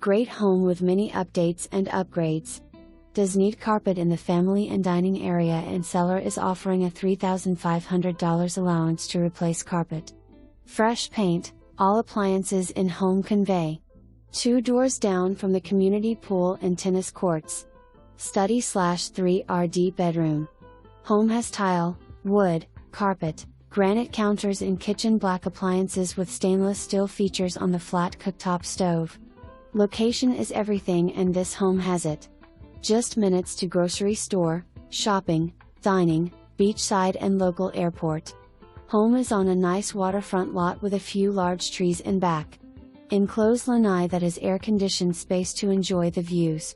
Great home with many updates and upgrades. Does need carpet in the family and dining area, and seller is offering a $3,500 allowance to replace carpet. Fresh paint, all appliances in home convey. 2 doors down from the community pool and tennis courts. Study/3RD bedroom. Home has tile, wood, carpet, granite counters in kitchen, black appliances with stainless steel features on the flat cooktop stove. Location is everything, and this home has it. Just minutes to grocery store, shopping, dining, beachside and local airport. Home is on a nice waterfront lot with a few large trees in back. Enclosed lanai that is air-conditioned space to enjoy the views.